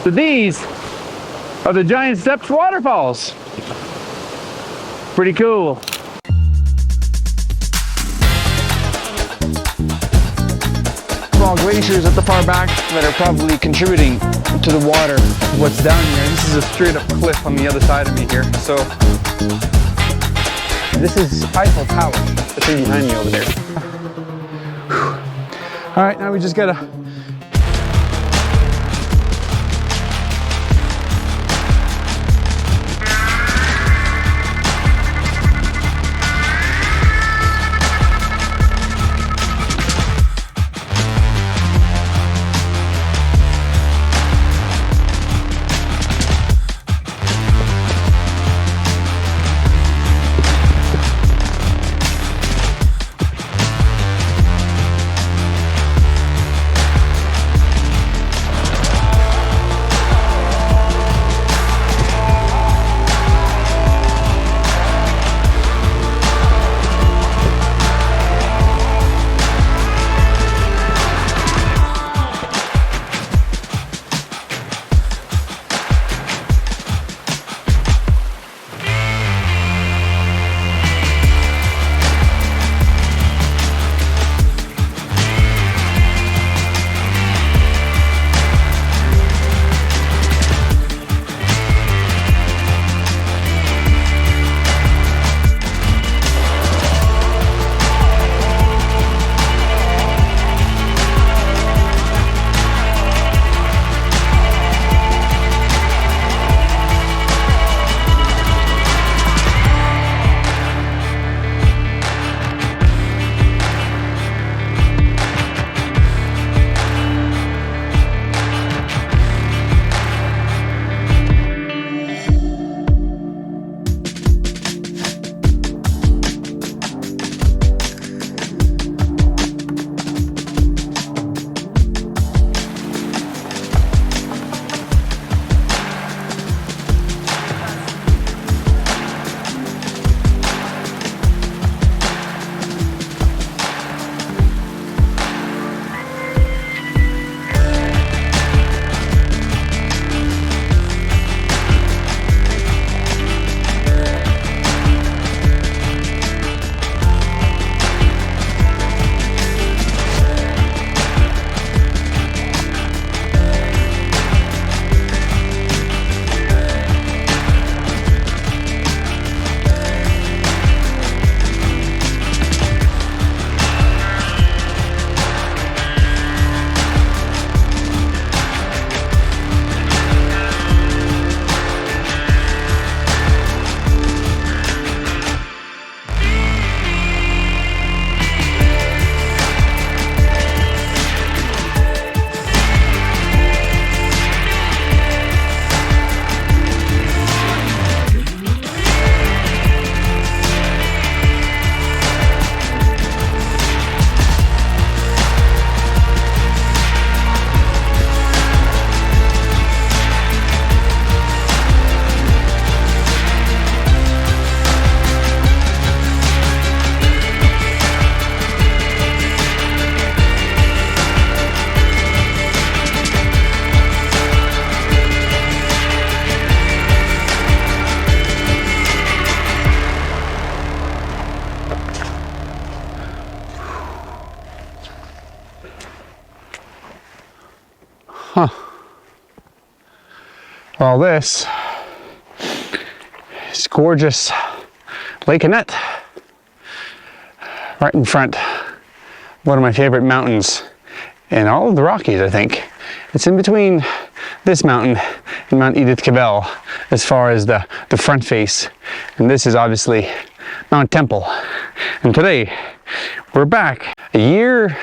So these are the Giant Steps waterfalls. Pretty cool. Small glaciers at the far back that are probably contributing to the water. What's down here, this is a straight up cliff on the other side of me here. So this is Eiffel Tower, the thing behind me over there. All right, now we just gotta Well, this is gorgeous Lake Annette, right in front. One of my favorite mountains in all of the Rockies, I think. It's in between this mountain and Mount Edith Cavell as far as the front face. And this is obviously Mount Temple. And today we're back a year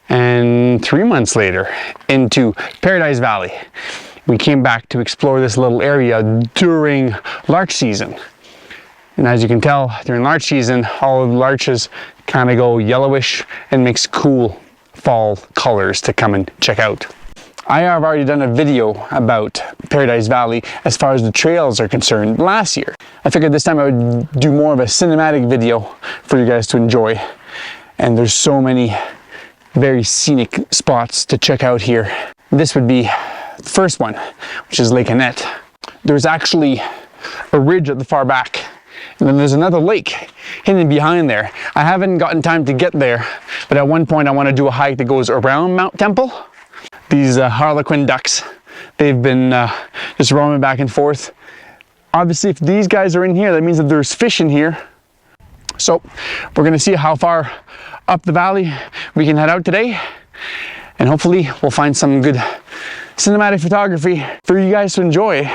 and 3 months later into Paradise Valley. We came back to explore this little area during larch season. And as you can tell, during larch season, all of the larches kind of go yellowish and makes cool fall colors to come and check out. I have already done a video about Paradise Valley as far as the trails are concerned last year. I figured this time I would do more of a cinematic video for you guys to enjoy. And there's so many very scenic spots to check out here. This would be the first one, which is Lake Annette, there's actually a ridge at the far back. And then there's another lake hidden behind there. I haven't gotten time to get there, but at one point I want to do a hike that goes around Mount Temple. These harlequin ducks, they've been just roaming back and forth. Obviously, if these guys are in here, that means that there's fish in here. So we're going to see how far up the valley we can head out today. And hopefully we'll find some good cinematic photography for you guys to enjoy.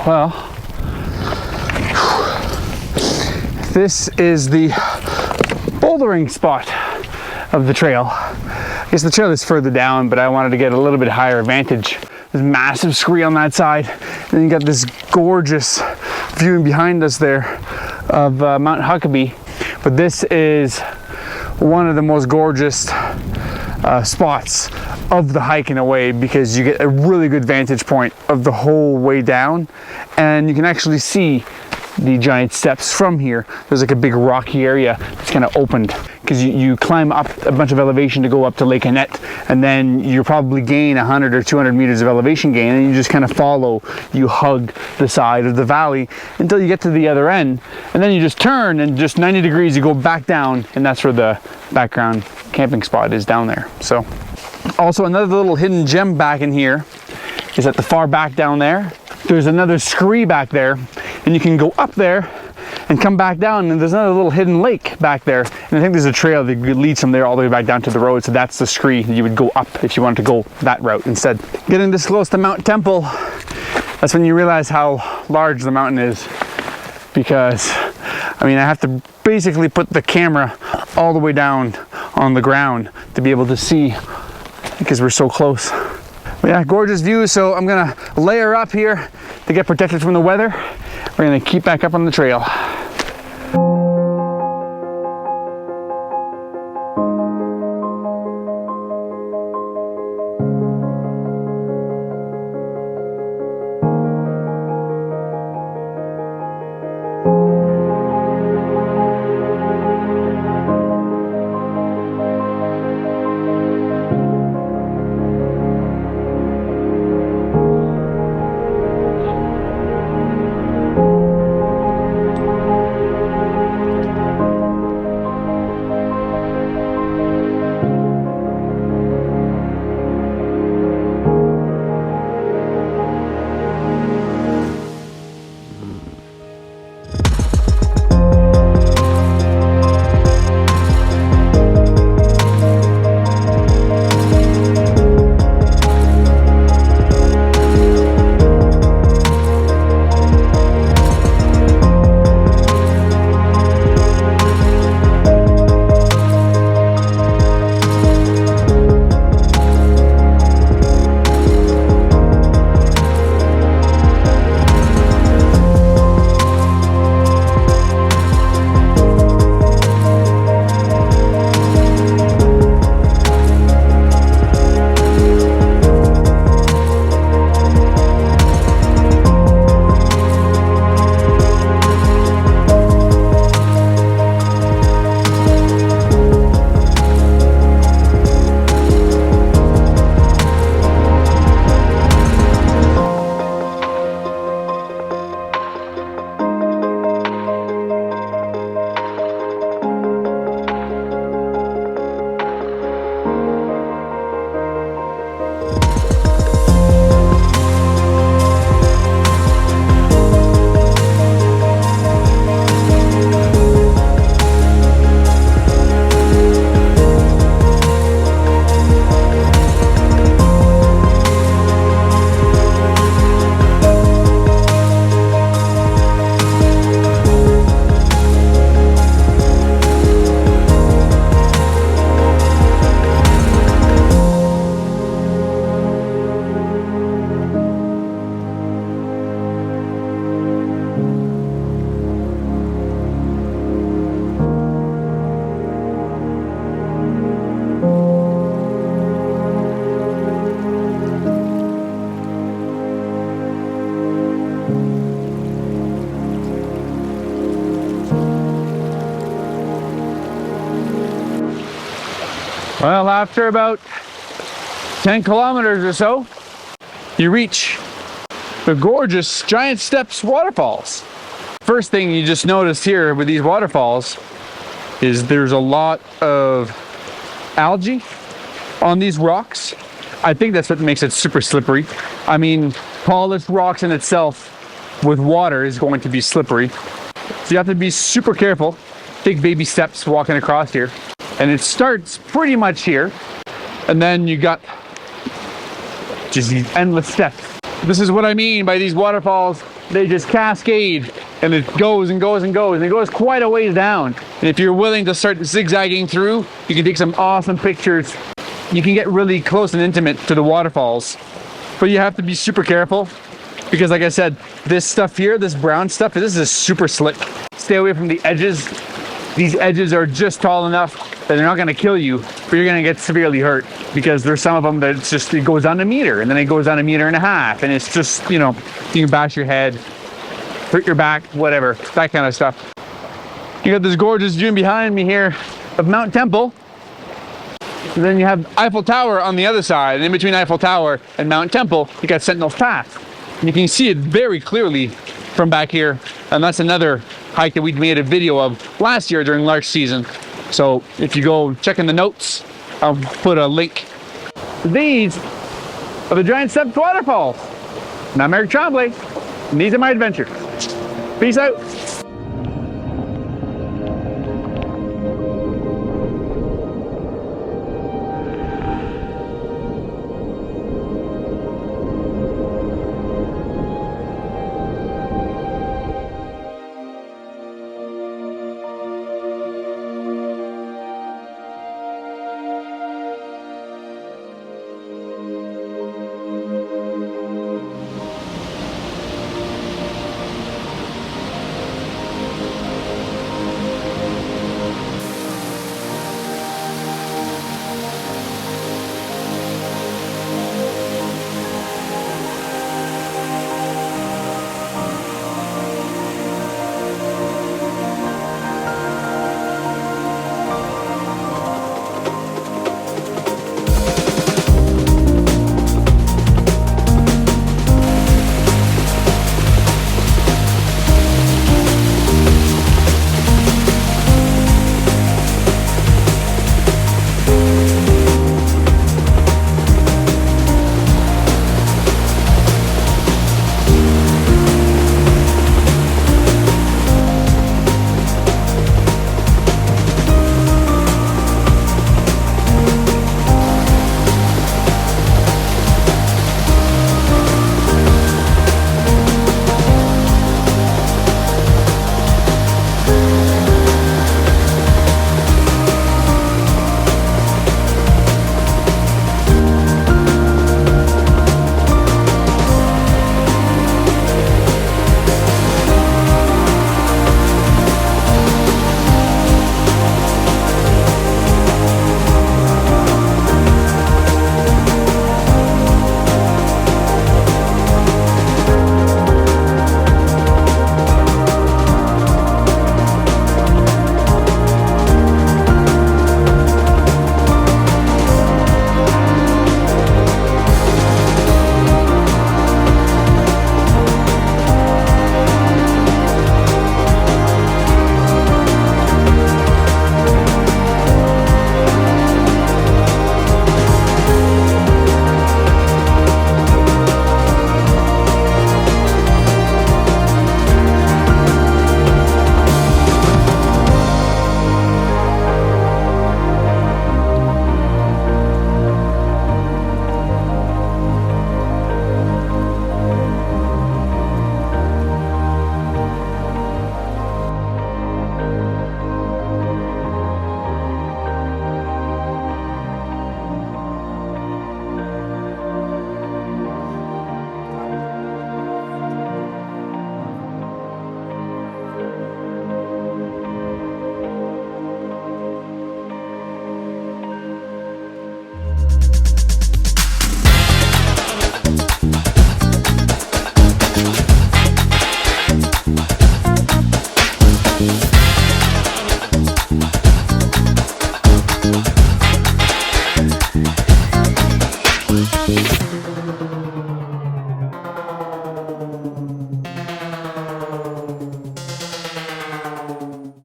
Well, this is the bouldering spot of the trail. I guess the trail is further down, but I wanted to get a little bit higher vantage. There's massive scree on that side, and then you got this gorgeous view behind us there of Mount Huckabee. But this is one of the most gorgeous spots of the hike in a way, because you get a really good vantage point of the whole way down, and you can actually see the giant steps from here. There's like a big rocky area that's kind of opened, because you climb up a bunch of elevation to go up to Lake Annette, and then you probably gain 100 or 200 meters of elevation gain, and you just kind of follow, you hug the side of the valley until you get to the other end, and then you just turn and just 90 degrees you go back down, and that's where the background camping spot is down there. So also another little hidden gem back in here is at the far back down there. There's another scree back there, and you can go up there and come back down, and there's another little hidden lake back there, and I think there's a trail that leads from there all the way back down to the road, so that's the scree you would go up if you wanted to go that route instead. Getting this close to Mount Temple, that's when you realize how large the mountain is, because I mean I have to basically put the camera all the way down on the ground to be able to see, because we're so close. But yeah, gorgeous view. So I'm gonna layer up here to get protected from the weather. We're gonna keep back up on the trail. Well, after about 10 kilometers or so, you reach the gorgeous Giant Steps waterfalls. First thing you just noticed here with these waterfalls is there's a lot of algae on these rocks. I think that's what makes it super slippery. I mean, polished rocks in itself with water is going to be slippery. So you have to be super careful. Take baby steps walking across here. And it starts pretty much here. And then you got just these endless steps. This is what I mean by these waterfalls. They just cascade and it goes and goes and goes. And it goes quite a ways down. And if you're willing to start zigzagging through, you can take some awesome pictures. You can get really close and intimate to the waterfalls. But you have to be super careful. Because like I said, this stuff here, this brown stuff, this is super slick. Stay away from the edges. These edges are just tall enough that they're not going to kill you, but you're going to get severely hurt because there's some of them that it's just, it goes down a meter and then it goes down 1.5 meters and it's just, you know, you can bash your head, hurt your back, whatever, that kind of stuff. You got this gorgeous view behind me here of Mount Temple. And then you have Eiffel Tower on the other side, and in between Eiffel Tower and Mount Temple, you got Sentinel's Pass. And you can see it very clearly from back here, and that's another hike that we made a video of last year during larch season. So if you go check in the notes, I'll put a link. These are the Giant Steps waterfalls. And I'm Eric Tremblay, and these are my adventures. Peace out.